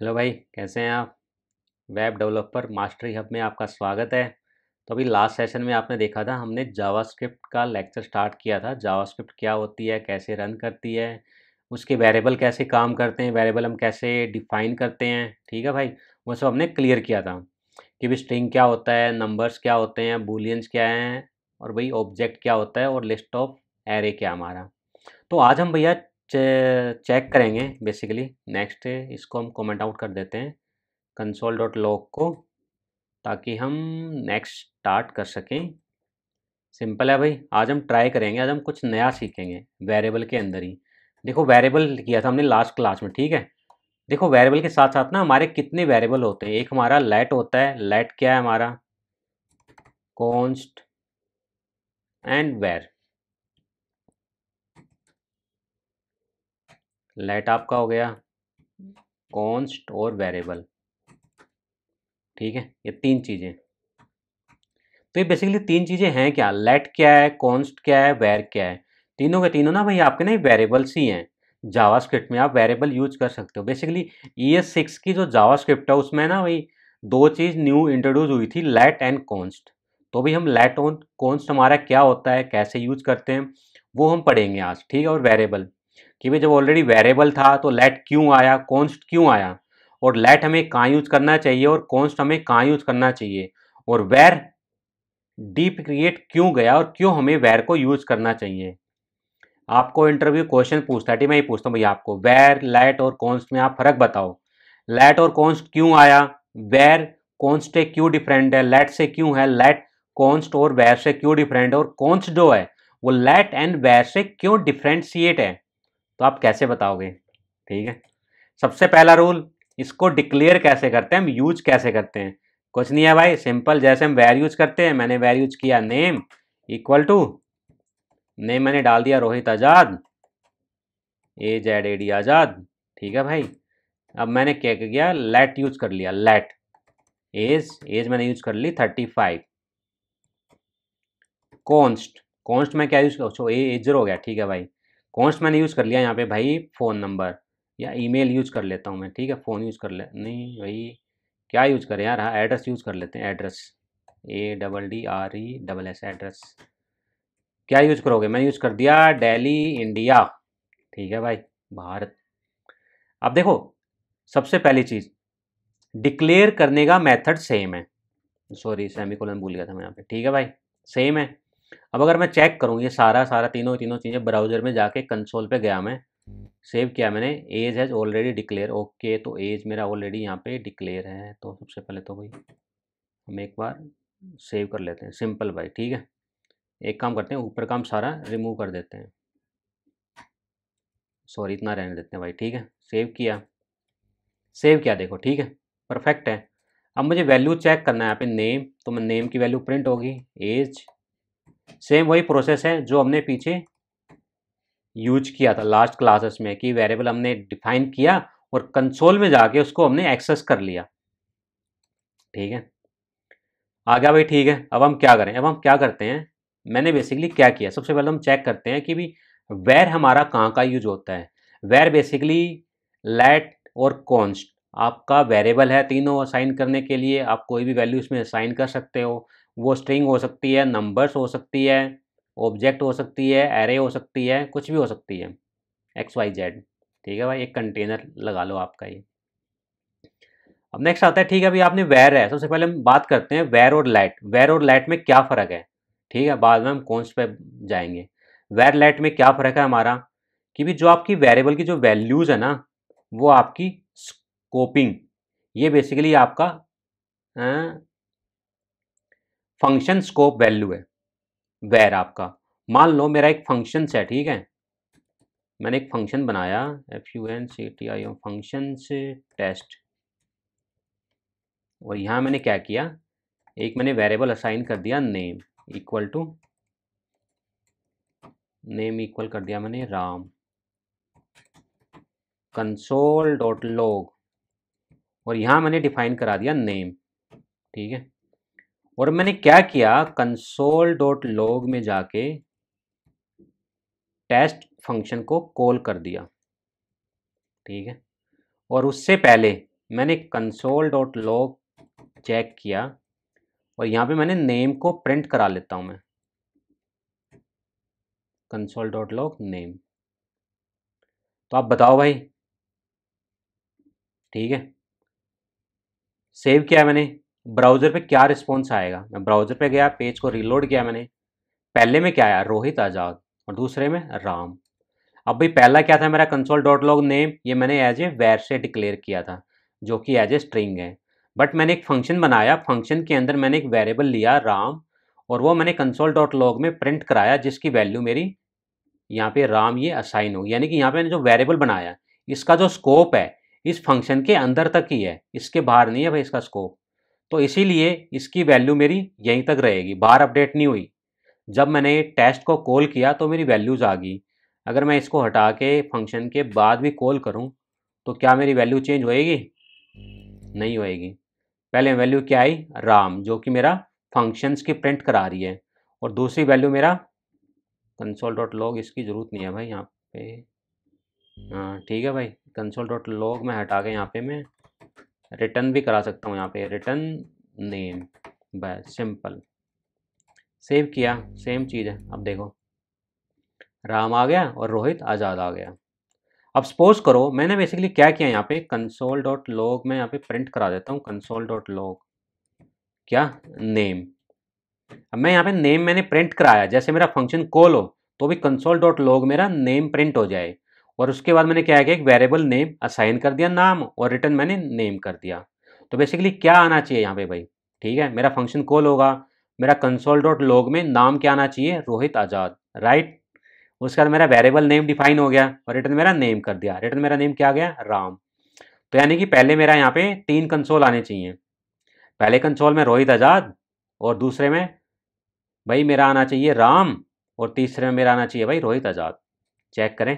Hello भाई, कैसे हैं आप। वेब डेवलपर मास्टरी हब में आपका स्वागत है। तो अभी लास्ट सेशन में आपने देखा था, हमने जावास्क्रिप्ट का लेक्चर स्टार्ट किया था। जावास्क्रिप्ट क्या होती है, कैसे रन करती है, उसके वेरिएबल कैसे काम करते हैं, वेरिएबल हम कैसे डिफाइन करते हैं। ठीक है भाई, वो सब हमने क्लियर किया था कि भी स्ट्रिंग क्या होता है, नंबर्स क्या होते हैं, बूलियंस क्या हैं, और भाई ऑब्जेक्ट क्या होता है, और लिस्ट ऑफ एरे क्या हमारा। तो आज हम भैया चेक करेंगे बेसिकली। नेक्स्ट इसको हम कमेंट आउट कर देते हैं कंसोल डॉट लॉग को, ताकि हम नेक्स्ट स्टार्ट कर सकें। सिंपल है भाई, आज हम ट्राई करेंगे, आज हम कुछ नया सीखेंगे वेरिएबल के अंदर ही। देखो, वेरिएबल किया था हमने लास्ट क्लास में, ठीक है। देखो, वेरिएबल के साथ साथ ना हमारे कितने वेरिएबल होते हैं। एक हमारा लेट होता है। लेट क्या है हमारा? Const and where. लेट आपका हो गया, कॉन्स्ट और वेरिएबल। ठीक है, ये तीन चीज़ें। तो ये बेसिकली तीन चीज़ें हैं क्या? लेट क्या है, कॉन्स्ट क्या है, वेर क्या है। तीनों के तीनों ना भाई आपके ना वेरिएबल्स ही हैं। जावास्क्रिप्ट में आप वेरिएबल यूज कर सकते हो। बेसिकली ES6 की जो जावास्क्रिप्ट है उसमें ना भाई दो चीज़ न्यू इंट्रोड्यूस हुई थी, लेट एंड कॉन्स्ट। तो भाई हम लेट और कॉन्स्ट हमारा क्या होता है, कैसे यूज करते हैं, वो हम पढ़ेंगे आज। ठीक है। और वेरिएबल कि भाई जब ऑलरेडी वेरिएबल था तो लेट क्यों आया, कॉन्स्ट क्यों आया, और लेट हमें कहाँ यूज करना चाहिए और कॉन्स्ट हमें कहाँ यूज करना चाहिए, और वेर डीप क्रिएट क्यों गया और क्यों हमें वेर को यूज करना चाहिए। आपको इंटरव्यू क्वेश्चन पूछता है, ठीक, मैं ये पूछता हूँ भैया आपको, वेर लेट और कॉन्स्ट में आप फर्क बताओ। लेट और कॉन्स्ट क्यों आया, वेर कॉन्स्ट से क्यों डिफरेंट है, लेट से क्यों है, लेट कॉन्स्ट और वेर से क्यों डिफरेंट है, और कॉन्स्ट जो है वो लेट एंड वेर से क्यों डिफरेंशिएट है। तो आप कैसे बताओगे? ठीक है। सबसे पहला रूल, इसको डिक्लेयर कैसे करते हैं हम, यूज कैसे करते हैं। कुछ नहीं है भाई, सिंपल। जैसे हम वेर यूज करते हैं, मैंने वेर यूज किया नेम इक्वल टू, नेम मैंने डाल दिया रोहित आजाद, AZAD आजाद। ठीक है भाई। अब मैंने क्या किया, लेट यूज कर लिया। लेट एज, एज मैंने यूज कर ली 35। कॉन्स्ट, कॉन्स्ट में क्या यूज कर, एज जीरो हो गया। ठीक है भाई। कॉन्स्ट मैंने यूज कर लिया यहाँ पे भाई फोन नंबर या ईमेल यूज कर लेता हूँ मैं। ठीक है, फोन यूज कर ले, नहीं भाई क्या यूज करें यार, हाँ एड्रेस यूज कर लेते हैं। Address, ADDRESS address. क्या यूज करोगे? मैं यूज कर दिया दिल्ली इंडिया। ठीक है भाई, भारत। अब देखो, सबसे पहली चीज, डिक्लेयर करने का मेथड सेम है। सॉरी, सेमीकोलन भूल गया था मैं यहाँ पे। ठीक है भाई, सेम है। अब अगर मैं चेक करूँ ये सारा सारा तीनों तीनों चीज़ें, ब्राउजर में जाके कंसोल पे गया मैं, सेव किया मैंने, as has already declare. Okay, तो एज मेरा ऑलरेडी यहाँ पे डिक्लेयर है। तो सबसे पहले तो भाई हम एक बार सेव कर लेते हैं। सिंपल भाई, ठीक है। एक काम करते हैं, ऊपर का हम सारा रिमूव कर देते हैं। सॉरी, इतना रहने देते हैं भाई। ठीक है, सेव किया, सेव किया, देखो ठीक है, परफेक्ट है। अब मुझे वैल्यू चेक करना है यहाँ पे नेम, तो मैं नेम की वैल्यू प्रिंट होगी। एज, सेम वही प्रोसेस है जो हमने पीछे यूज किया था लास्ट क्लासेस में, कि वेरिएबल हमने डिफाइन किया और कंसोल में जाके उसको हमने एक्सेस कर लिया। ठीक है, आ गया भाई। ठीक है, अब हम क्या करें, अब हम क्या करते हैं, मैंने बेसिकली क्या किया, सबसे पहले हम चेक करते हैं कि भी वेर हमारा कहाँ का यूज होता है। वेर बेसिकली लेट और कॉन्स्ट आपका वेरिएबल है। तीनों असाइन करने के लिए आप कोई भी वैल्यू इसमें असाइन कर सकते हो। वो स्ट्रिंग हो सकती है, नंबर्स हो सकती है, ऑब्जेक्ट हो सकती है, एरे हो सकती है, कुछ भी हो सकती है, XYZ। ठीक है भाई, एक कंटेनर लगा लो आपका ये। अब नेक्स्ट आता है, ठीक है अभी आपने वेर है, सबसे पहले हम बात करते हैं वेर और लेट। वेर और लेट में क्या फ़र्क है, ठीक है, बाद में हम कॉन्स्ट पे जाएंगे। वेर लेट में क्या फ़र्क है हमारा, कि भी जो आपकी वेरिएबल की जो वैल्यूज़ है ना, वो आपकी स्कोपिंग, ये बेसिकली आपका फंक्शन स्कोप वैल्यू है। वेर आपका, मान लो मेरा एक फंक्शन है, ठीक है, मैंने एक फंक्शन बनाया, FUNCTIO, फंक्शन से टेस्ट। और यहाँ मैंने क्या किया, एक मैंने वेरिएबल असाइन कर दिया name equal to, name equal कर दिया मैंने राम, कंसोल डॉट लॉग, और यहाँ मैंने डिफाइन करा दिया नेम। ठीक है, और मैंने क्या किया, कंसोल डॉट लॉग में जाके टेस्ट फंक्शन को कॉल कर दिया। ठीक है, और उससे पहले मैंने कंसोल डॉट लॉग चेक किया और यहाँ पे मैंने नेम को प्रिंट करा लेता हूँ मैं, कंसोल डॉट लॉग नेम। तो आप बताओ भाई, ठीक है, सेव किया मैंने, ब्राउज़र पे क्या रिस्पॉन्स आएगा। मैं ब्राउज़र पे गया, पेज को रीलोड किया मैंने, पहले में क्या आया, रोहित आज़ाद, और दूसरे में राम। अब भाई पहला क्या था मेरा, कंसोल डॉट लॉग नेम, ये मैंने एज ए वैर से डिक्लेयर किया था, जो कि एज ए स्ट्रिंग है। बट मैंने एक फंक्शन बनाया, फंक्शन के अंदर मैंने एक वेरिएबल लिया राम, और वो मैंने कंसोल डॉट लॉग में प्रिंट कराया, जिसकी वैल्यू मेरी यहाँ पे राम ये असाइन होगी। यानी कि यहाँ पे मैंने जो वेरिएबल बनाया, इसका जो स्कोप है इस फंक्शन के अंदर तक ही है, इसके बाहर नहीं है भाई इसका स्कोप। तो इसीलिए इसकी वैल्यू मेरी यहीं तक रहेगी, बाहर अपडेट नहीं हुई। जब मैंने टेस्ट को कॉल किया तो मेरी वैल्यूज़ आ गई। अगर मैं इसको हटा के फंक्शन के बाद भी कॉल करूं तो क्या मेरी वैल्यू चेंज होएगी? नहीं होएगी। पहले वैल्यू क्या आई, राम, जो कि मेरा फंक्शंस की प्रिंट करा रही है, और दूसरी वैल्यू मेरा कंसोल डॉट लॉग, इसकी ज़रूरत नहीं है भाई यहाँ पे। हाँ ठीक है भाई, कंसोल डॉट लॉग में हटा के यहाँ पे मैं रिटर्न भी करा सकता हूँ, यहाँ पे रिटर्न नेम, बस सिंपल। सेव किया, सेम चीज़ है। अब देखो राम आ गया और रोहित आज़ाद आ गया। अब सपोज करो मैंने बेसिकली क्या किया, यहाँ पे कंसोल डॉट लॉग में यहाँ पे प्रिंट करा देता हूँ, कंसोल डॉट लॉग क्या, नेम। अब मैं यहाँ पे नेम मैंने प्रिंट कराया, जैसे मेरा फंक्शन कॉल हो तो भी कंसोल डॉट लॉग मेरा नेम प्रिंट हो जाए। और उसके बाद मैंने क्या किया, एक वेरिएबल नेम असाइन कर दिया नाम, और रिटर्न मैंने नेम कर दिया। तो बेसिकली क्या आना चाहिए यहाँ पे भाई, ठीक है, मेरा फंक्शन कॉल होगा, मेरा कंसोल डॉट लॉग में नाम क्या आना चाहिए, रोहित आज़ाद, राइट। उसके बाद मेरा वेरिएबल नेम डिफाइन हो गया और रिटर्न मेरा नेम कर दिया, रिटर्न मेरा नेम क्या आ गया, राम। तो यानी कि पहले मेरा यहाँ पे 3 कंसोल आने चाहिए, पहले कंसोल में रोहित आज़ाद, और दूसरे में भाई मेरा आना चाहिए राम, और तीसरे में मेरा आना चाहिए भाई रोहित आज़ाद। चेक करें,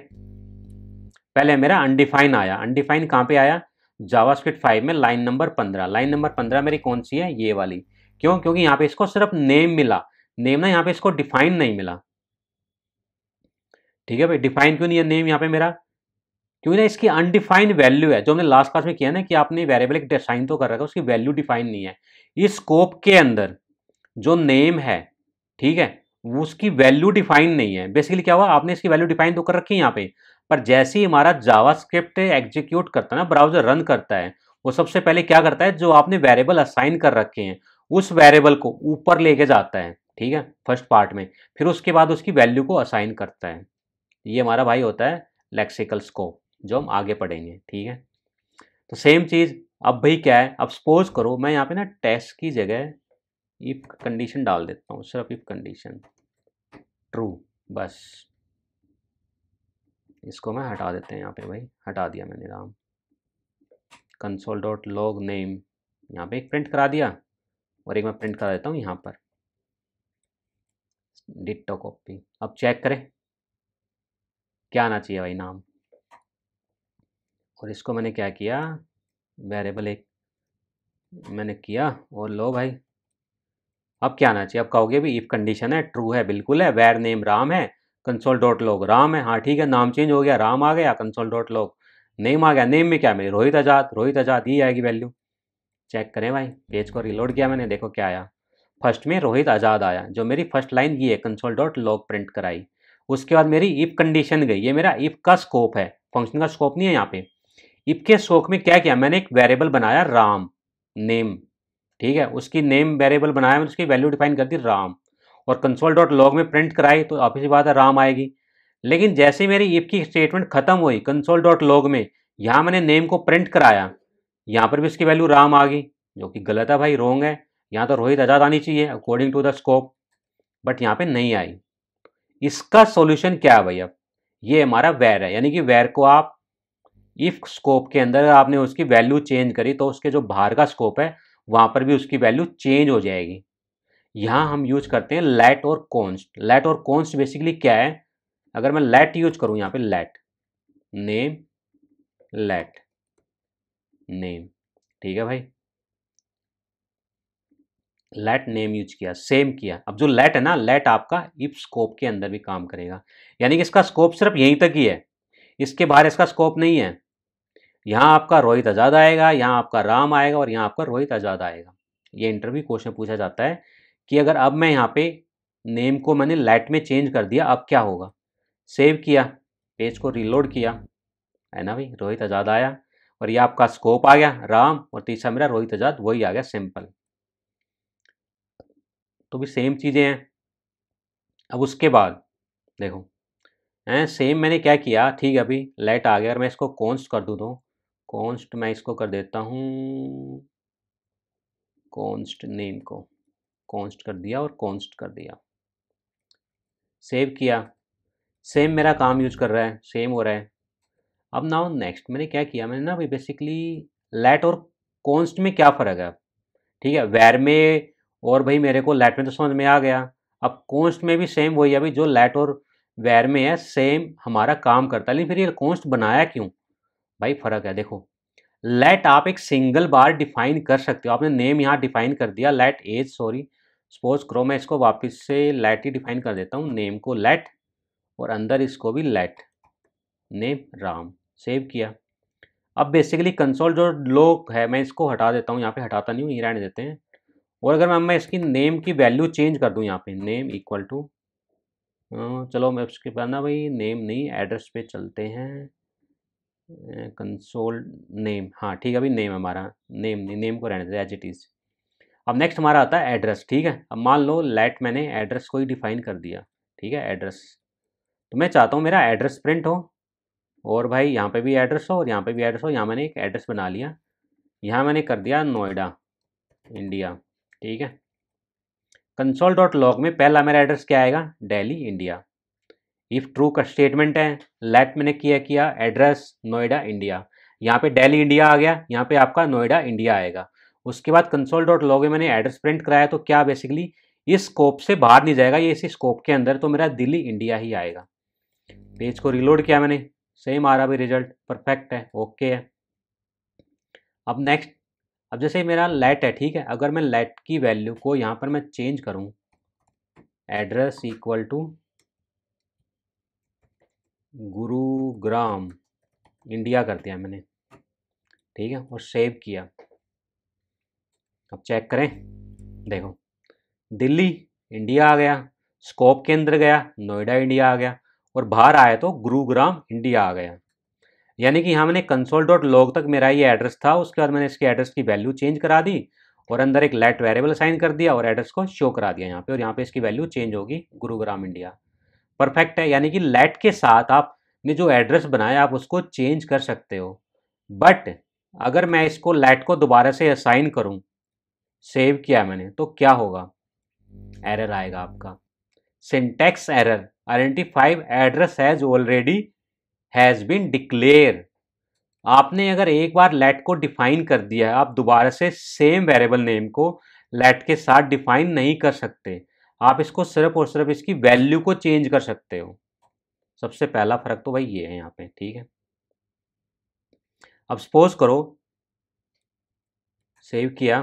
पहले मेरा अनडिफाइन आया, अनडिफाइन कहाँ पे आया, जावास्क्रिप्ट 5 में लाइन नंबर 15, लाइन नंबर 15 मेरी कौन सी है, ये वाली। क्यों, क्योंकि यहाँ पे इसको सिर्फ नेम मिला, नेम ना, यहाँ पे इसको डिफाइन नहीं मिला। ठीक है भाई, डिफाइन क्यों नहीं है नेम यहाँ पे मेरा, क्योंकि ना इसकी अनडिफाइंड वैल्यू है, जो हमने लास्ट क्लास में किया ना कि आपने वेरिएबल एक डिफाइन तो कर रखा है, उसकी वैल्यू डिफाइन नहीं है। इस स्कोप के अंदर जो नेम है, ठीक है, वो उसकी वैल्यू डिफाइन नहीं है। बेसिकली क्या हुआ, आपने इसकी वैल्यू डिफाइन तो कर रखी है यहाँ पे, पर जैसे ही हमारा जावास्क्रिप्ट एग्जीक्यूट करता है ना, ब्राउजर रन करता है, वो सबसे पहले क्या करता है, जो आपने वेरिएबल असाइन कर रखे हैं उस वेरिएबल को ऊपर लेके जाता है, ठीक है, फर्स्ट पार्ट में, फिर उसके बाद उसकी वैल्यू को असाइन करता है। ये हमारा भाई होता है लेक्सिकल स्कोप, जो हम आगे पढ़ेंगे, ठीक है। तो सेम चीज़ अब भाई क्या है, अब सपोज करो मैं यहाँ पे ना टेस्ट की जगह इफ कंडीशन डाल देता हूँ, सिर्फ इफ कंडीशन ट्रू, बस इसको मैं हटा देते हैं यहाँ पे भाई, हटा दिया मैंने Ram. Console dot log name यहाँ पे एक प्रिंट करा दिया, और एक मैं प्रिंट करा देता हूँ यहाँ पर, डिट्टो कॉपी। अब चेक करें क्या आना चाहिए भाई, नाम। और इसको मैंने क्या किया, वेरिएबल एक मैंने किया, और लो भाई अब क्या आना चाहिए, अब कहोगे भी इफ कंडीशन है, ट्रू है, बिल्कुल है, वेर नेम राम है, कंसोल डॉट लॉग राम है, हाँ ठीक है, नाम चेंज हो गया, राम आ गया, कंसोल डॉट लॉग नेम आ गया, नेम में क्या मिले, रोहित आज़ाद, रोहित आज़ाद ही आएगी वैल्यू। चेक करें भाई, पेज को रिलोड किया मैंने, देखो क्या आया, फर्स्ट में रोहित आज़ाद आया, जो मेरी फर्स्ट लाइन ये है, कंसोल डॉट लॉग प्रिंट कराई। उसके बाद मेरी इफ कंडीशन गई, ये मेरा इफ का स्कोप है, फंक्शन का स्कोप नहीं है यहाँ पे। इफ के स्कोप में क्या किया, मैंने एक वेरिएबल बनाया राम नेम, ठीक है, उसकी नेम वेरिएबल बनाया मैंने, उसकी वैल्यू डिफाइन कर दी राम, और कंसोल डॉट लॉग में प्रिंट कराई, तो ऑब्वियसली बात है राम आएगी। लेकिन जैसे मेरी इफ की स्टेटमेंट खत्म हुई कंसोल डॉट लॉग में, यहाँ मैंने नेम को प्रिंट कराया, यहाँ पर भी उसकी वैल्यू राम आ गई, जो कि गलत है भाई, रोंग है। यहाँ तो रोहित आज़ाद आनी चाहिए according to the scope, but यहाँ पे नहीं आई। इसका सॉल्यूशन क्या है भाई, अब ये हमारा वैर है, यानी कि वैर को आप इफ स्कोप के अंदर आपने उसकी वैल्यू चेंज करी तो उसके जो बाहर का स्कोप है वहाँ पर भी उसकी वैल्यू चेंज हो जाएगी। यहाँ हम यूज करते हैं लेट और कॉन्स्ट। लेट और कॉन्स्ट बेसिकली क्या है, अगर मैं लेट यूज करूँ यहाँ पे, लेट नेम, लेट नेम, ठीक है भाई, लेट नेम यूज किया, सेम किया। अब जो लेट है ना, लेट आपका इफ स्कोप के अंदर भी काम करेगा, यानी कि इसका स्कोप सिर्फ यहीं तक ही है, इसके बाहर इसका स्कोप नहीं है। यहाँ आपका रोहित आज़ाद आएगा, यहाँ आपका राम आएगा और यहाँ आपका रोहित आज़ाद आएगा। ये इंटरव्यू क्वेश्चन पूछा जाता है कि अगर अब मैं यहाँ पे नेम को मैंने लेट में चेंज कर दिया, अब क्या होगा। सेव किया, पेज को रीलोड किया, है ना भाई, रोहित आज़ाद आया और ये आपका स्कोप आ गया राम, और तीसरा मेरा रोहित आज़ाद वही आ गया सिंपल। तो भी सेम चीज़ें हैं। अब उसके बाद देखो सेम मैंने क्या किया, ठीक है अभी लेट आ गया, और मैं इसको कॉन्स्ट कर दूँ तो कॉन्स्ट मैं इसको कर देता हूँ, कॉन्स्ट नेम को कॉन्स्ट कर दिया और कॉन्स्ट कर दिया, सेव किया, सेम मेरा काम यूज कर रहा है, सेम हो रहा है। अब नाउ नेक्स्ट मैंने क्या किया, मैंने ना भाई बेसिकली लेट और कॉन्स्ट में क्या फ़र्क है, ठीक है वैर में, और भाई मेरे को लेट में तो समझ में आ गया। अब कॉन्स्ट में भी सेम वही है भाई, जो लेट और वैर में है सेम हमारा काम करता है, लेकिन फिर ये कॉन्स्ट बनाया क्यों भाई, फ़र्क है। देखो लेट आप एक सिंगल बार डिफाइन कर सकते हो, आपने नेम यहाँ डिफाइन कर दिया लेट एज, सॉरी सपोज करो मैं इसको वापस से लेट ही डिफाइन कर देता हूँ, नेम को लेट और अंदर इसको भी लेट, नेम राम, सेव किया। अब बेसिकली कंसोल जो लॉग है मैं इसको हटा देता हूँ, यहाँ पे हटाता नहीं हूँ, ये रहने देते हैं। और अगर मैं इसकी नेम की वैल्यू चेंज कर दूँ, यहाँ पे नेम इक्वल टू, चलो मैं उसके बाद ना भाई नेम नहीं एड्रेस पे चलते हैं, कंसोल नेम, हाँ ठीक है अभी नेम हमारा, नेम नहीं, नेम को रहने दे एज इट इज़। अब नेक्स्ट हमारा आता है एड्रेस, ठीक है। अब मान लो लेट मैंने एड्रेस को ही डिफाइन कर दिया, ठीक है एड्रेस, तो मैं चाहता हूँ मेरा एड्रेस प्रिंट हो, और भाई यहाँ पे भी एड्रेस हो और यहाँ पे भी एड्रेस हो। यहाँ मैंने एक एड्रेस बना लिया, यहाँ मैंने कर दिया नोएडा इंडिया, ठीक है। कंसोल डॉट लॉग में पहला मेरा एड्रेस क्या आएगा, दिल्ली इंडिया। इफ़ ट्रू का स्टेटमेंट है, लेट मैंने किया एड्रेस नोएडा इंडिया, यहाँ पे दिल्ली इंडिया आ गया, यहाँ पे आपका नोएडा इंडिया आएगा। उसके बाद कंसोल डॉट लॉग में मैंने एड्रेस प्रिंट कराया, तो क्या बेसिकली इस स्कोप से बाहर नहीं जाएगा, ये इसी स्कोप के अंदर, तो मेरा दिल्ली इंडिया ही आएगा। पेज को रिलोड किया मैंने, सेम आ रहा भाई रिजल्ट, परफेक्ट है, ओके है। अब नेक्स्ट, अब जैसे मेरा लेट है, ठीक है, अगर मैं लेट की वैल्यू को यहाँ पर मैं चेंज करूँ, address equal to Gurugram India कर दिया मैंने, ठीक है, और सेव किया। अब चेक करें, देखो दिल्ली इंडिया आ गया, स्कोप के अंदर गया नोएडा इंडिया आ गया, और बाहर आया तो गुरुग्राम इंडिया आ गया। यानी कि यहाँ मैंने कंसोल डॉट लॉग तक मेरा ये एड्रेस था, उसके बाद मैंने इसके एड्रेस की वैल्यू चेंज करा दी और अंदर एक लेट वेरिएबल असाइन कर दिया और एड्रेस को शो करा दिया यहाँ पे, और यहाँ पे इसकी वैल्यू चेंज होगी गुरुग्राम इंडिया। परफेक्ट है, यानी कि लेट के साथ आपने जो एड्रेस बनाया आप उसको चेंज कर सकते हो। बट अगर मैं इसको लेट को दोबारा से असाइन करूँ, सेव किया मैंने, तो क्या होगा, एरर आएगा आपका, syntax error, identify address has already has been declare. आपने अगर एक बार लेट को डिफाइन कर दिया है, आप दोबारा से सेम वेरिएबल नेम को लेट के साथ डिफाइन नहीं कर सकते, आप इसको सिर्फ और सिर्फ इसकी वैल्यू को चेंज कर सकते हो। सबसे पहला फर्क तो भाई ये है यहाँ पे, ठीक है। अब सपोज करो सेव किया,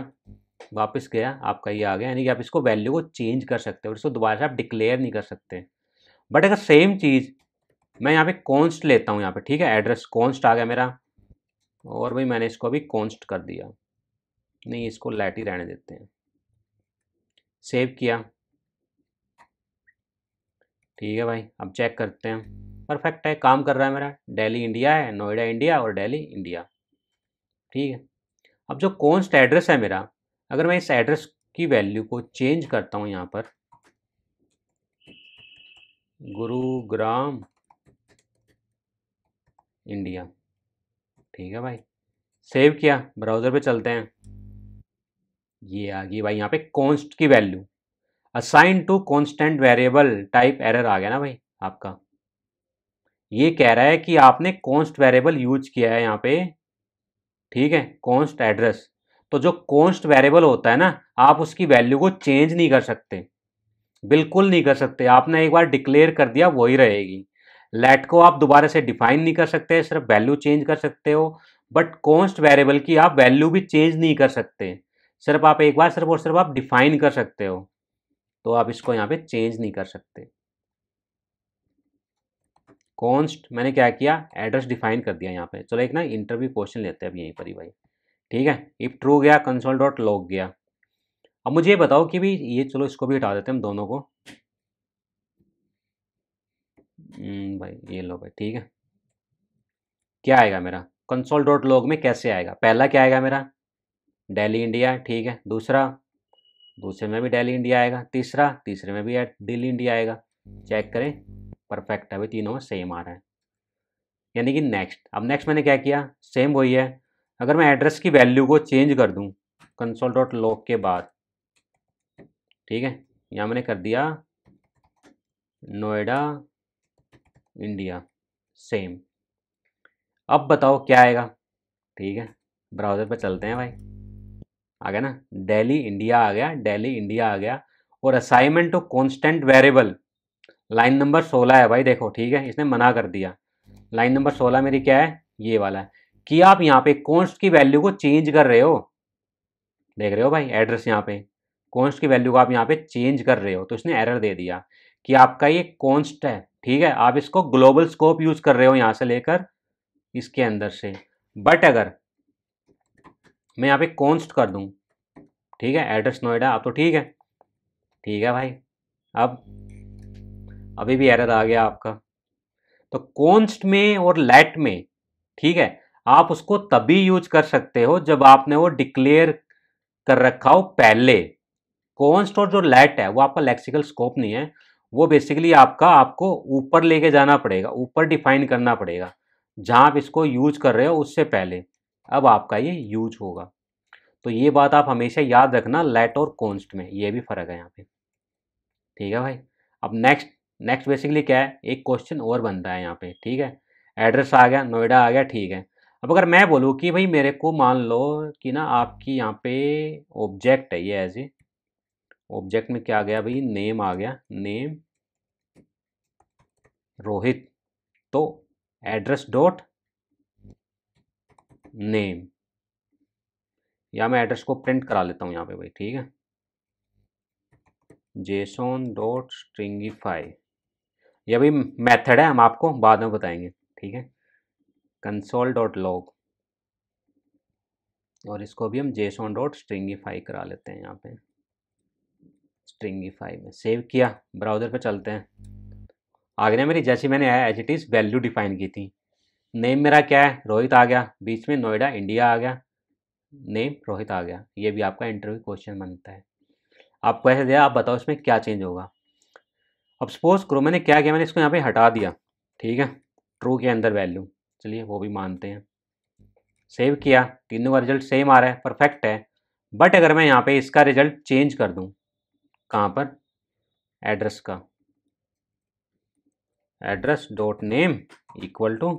वापस गया, आपका ये आ गया, यानी कि आप इसको वैल्यू को चेंज कर सकते हो और इसको दोबारा से आप डिक्लेयर नहीं कर सकते। बट अगर सेम चीज़ मैं यहाँ पे कॉन्स्ट लेता हूँ यहाँ पे, ठीक है, एड्रेस कॉन्स्ट आ गया मेरा, और भाई मैंने इसको अभी कॉन्स्ट कर दिया, नहीं इसको लेट ही रहने देते हैं, सेव किया, ठीक है भाई। अब चेक करते हैं, परफेक्ट है, काम कर रहा है मेरा, दिल्ली इंडिया है, नोएडा इंडिया और दिल्ली इंडिया, ठीक है। अब जो कॉन्स्ट एड्रेस है मेरा, अगर मैं इस एड्रेस की वैल्यू को चेंज करता हूँ यहाँ पर, गुरुग्राम इंडिया, ठीक है भाई, सेव किया, ब्राउज़र पे चलते हैं, ये आ गई भाई यहाँ पे कॉन्स्ट की value, assign to constant variable type error आ गया ना भाई आपका। ये कह रहा है कि आपने कॉन्स्ट वेरिएबल यूज किया है यहाँ पे, ठीक है, कॉन्स्ट एड्रेस, तो जो कॉन्स्ट वेरिएबल होता है ना, आप उसकी वैल्यू को चेंज नहीं कर सकते, बिल्कुल नहीं कर सकते। आपने एक बार डिक्लेयर कर दिया वही रहेगी। लेट को आप दोबारा से डिफाइन नहीं कर सकते, सिर्फ वैल्यू चेंज कर सकते हो, बट कॉन्स्ट वेरिएबल की आप वैल्यू भी चेंज नहीं कर सकते, सिर्फ आप एक बार सिर्फ और सिर्फ आप डिफाइन कर सकते हो, तो आप इसको यहाँ पे चेंज नहीं कर सकते। कॉन्स्ट मैंने क्या किया, एड्रेस डिफाइन कर दिया यहाँ पे। चलो एक ना इंटरव्यू क्वेश्चन लेते हैं अब यहीं पर ही भाई, ठीक है। इफ ट्रू गया कंसोल डॉट लॉग गया। अब मुझे ये बताओ कि भाई ये, चलो इसको भी हटा देते हैं हम दोनों को। भाई ये लो भाई, ठीक है। क्या आएगा मेरा कंसोल डॉट लॉग में, कैसे आएगा, पहला क्या आएगा मेरा, दिल्ली इंडिया, ठीक है। दूसरा, दूसरे में भी दिल्ली इंडिया आएगा। तीसरा, तीसरे में भी दिल्ली इंडिया आएगा। चेक करें, परफेक्ट है भाई, तीनों में सेम आ रहा है। यानी कि नेक्स्ट, अब नेक्स्ट मैंने क्या किया, सेम वही है। अगर मैं एड्रेस की वैल्यू को चेंज कर दूं कंसोल डॉट लॉग के बाद, ठीक है, यहाँ मैंने कर दिया नोएडा इंडिया, सेम। अब बताओ क्या आएगा, ठीक है, ब्राउज़र पे चलते हैं भाई। आ गया ना, दिल्ली इंडिया आ गया, दिल्ली इंडिया आ गया। और assignment to constant variable, line number 16 है भाई, देखो ठीक है, इसने मना कर दिया। लाइन नंबर 16 मेरी क्या है, ये वाला है कि आप यहाँ पे कॉन्स्ट की वैल्यू को चेंज कर रहे हो। देख रहे हो भाई, एड्रेस यहाँ पे कॉन्स्ट की वैल्यू को आप यहाँ पे चेंज कर रहे हो, तो इसने एरर दे दिया कि आपका ये कॉन्स्ट है, ठीक है, आप इसको ग्लोबल स्कोप यूज कर रहे हो यहाँ से लेकर इसके अंदर से। बट अगर मैं यहाँ पे कॉन्स्ट कर दूँ, ठीक है, एड्रेस नोएडा, आप तो ठीक है भाई। अब अभी भी एरर आ गया आपका। तो कॉन्स्ट में और लेट में, ठीक है, आप उसको तभी यूज कर सकते हो जब आपने वो डिक्लेयर कर रखा हो पहले। कॉन्स्ट और जो लेट है वो आपका लेक्सिकल स्कोप नहीं है, वो बेसिकली आपको ऊपर लेके जाना पड़ेगा, ऊपर डिफाइन करना पड़ेगा जहां आप इसको यूज कर रहे हो उससे पहले, अब आपका ये यूज होगा। तो ये बात आप हमेशा याद रखना, लेट और कॉन्स्ट में ये भी फर्क है यहाँ पे, ठीक है भाई। अब नेक्स्ट, नेक्स्ट बेसिकली क्या है, एक क्वेश्चन और बनता है यहाँ पे, ठीक है। एड्रेस आ गया, नोएडा आ गया, ठीक है। अब अगर मैं बोलूँ कि भाई मेरे को मान लो कि ना आपकी यहाँ पे ऑब्जेक्ट है ये, एज ए ऑब्जेक्ट में क्या आ गया भाई, नेम आ गया, नेम रोहित, तो एड्रेस डॉट नेम, या मैं एड्रेस को प्रिंट करा लेता हूँ यहाँ पे भाई, ठीक है, जेसॉन डॉट स्ट्रिंगिफाई। ये भाई मेथड है, हम आपको बाद में बताएंगे, ठीक है। कंसोल डॉट लॉग, और इसको भी हम जेसॉन डॉट स्ट्रिंगिफाई करा लेते हैं यहाँ पे, स्ट्रिंगिफाई में सेव किया। ब्राउज़र पे चलते हैं, आगे ना मेरी जैसी मैंने आया as it is value define की थी। नेम मेरा क्या है, रोहित आ गया, बीच में नोएडा इंडिया आ गया, नेम रोहित आ गया। ये भी आपका इंटरव्यू क्वेश्चन बनता है। आपको ऐसे दिया, आप बताओ इसमें क्या चेंज होगा। अब सपोज करो मैंने क्या किया, मैंने इसको यहाँ पे हटा दिया, ठीक है, ट्रू के अंदर वैल्यू, चलिए वो भी मानते हैं। सेव किया, तीनों का रिजल्ट सेम आ रहा है, परफेक्ट है। बट अगर मैं यहाँ पे इसका रिजल्ट चेंज कर दूँ, कहाँ पर, एड्रेस का, address dot name equal to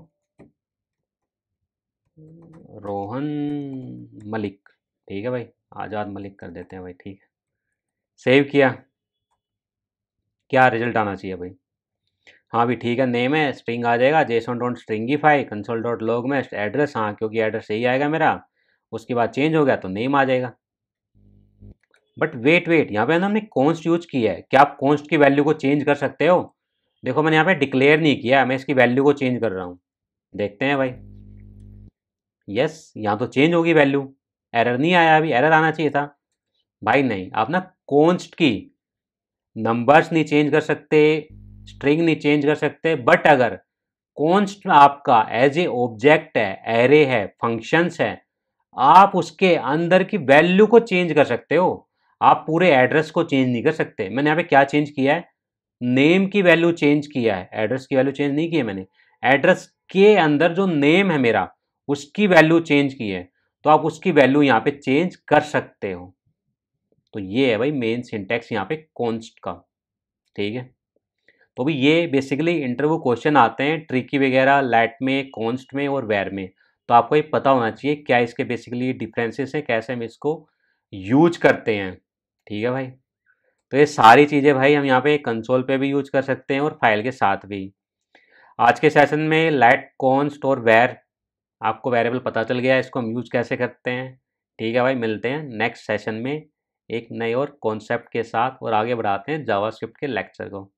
Rohan Malik, ठीक है भाई, आज़ाद मलिक कर देते हैं भाई, ठीक है। सेव किया, क्या रिजल्ट आना चाहिए भाई, हाँ भी ठीक है, नेम है, स्ट्रिंग आ जाएगा, Jason dot stringify console dot log में एड्रेस, हाँ क्योंकि एड्रेस यही आएगा मेरा, उसके बाद चेंज हो गया तो नेम आ जाएगा। बट वेट वेट, यहाँ पे हमने कॉन्स्ट यूज किया है, क्या आप कॉन्स्ट की वैल्यू को चेंज कर सकते हो। देखो मैंने यहाँ पे डिक्लेयर नहीं किया, मैं इसकी वैल्यू को चेंज कर रहा हूँ, देखते हैं भाई। यस, यहाँ तो चेंज होगी वैल्यू, एरर नहीं आया, अभी एरर आना चाहिए था भाई। नहीं, आप ना कॉन्स्ट की नंबर्स नहीं चेंज कर सकते, स्ट्रिंग नहीं चेंज कर सकते, बट अगर कॉन्स्ट आपका एज ए ऑब्जेक्ट है, एरे है, फंक्शंस है, आप उसके अंदर की वैल्यू को चेंज कर सकते हो। आप पूरे एड्रेस को चेंज नहीं कर सकते। मैंने यहाँ पे क्या चेंज किया है, नेम की वैल्यू चेंज किया है, एड्रेस की वैल्यू चेंज नहीं की है मैंने। एड्रेस के अंदर जो नेम है मेरा, उसकी वैल्यू चेंज की है, तो आप उसकी वैल्यू यहाँ पे चेंज कर सकते हो। तो ये है भाई मेन सिंटैक्स यहाँ पे कॉन्स्ट का, ठीक है। तो भी ये बेसिकली इंटरव्यू क्वेश्चन आते हैं ट्रिकी वगैरह, लेट में, कॉन्स्ट में और वेर में, तो आपको ये पता होना चाहिए क्या इसके बेसिकली डिफरेंसेस हैं, कैसे हम इसको यूज करते हैं, ठीक है भाई। तो ये सारी चीज़ें भाई हम यहाँ पे कंसोल पे भी यूज कर सकते हैं और फाइल के साथ भी। आज के सेशन में लेट, कॉन्स्ट और वेर, आपको वेरिएबल पता चल गया, इसको हम यूज कैसे करते हैं, ठीक है भाई। मिलते हैं नेक्स्ट सेशन में एक नए और कॉन्सेप्ट के साथ, और आगे बढ़ाते हैं जावास्क्रिप्ट के लेक्चर को।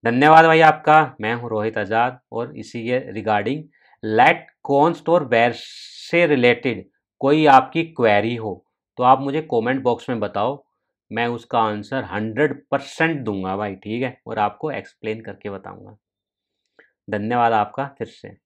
धन्यवाद भाई आपका। मैं हूँ रोहित आज़ाद और इसी के रिगार्डिंग लेट कॉन्स्ट और वेर से रिलेटेड कोई आपकी क्वेरी हो तो आप मुझे कमेंट बॉक्स में बताओ, मैं उसका आंसर 100% दूंगा भाई, ठीक है, और आपको एक्सप्लेन करके बताऊंगा। धन्यवाद आपका फिर से।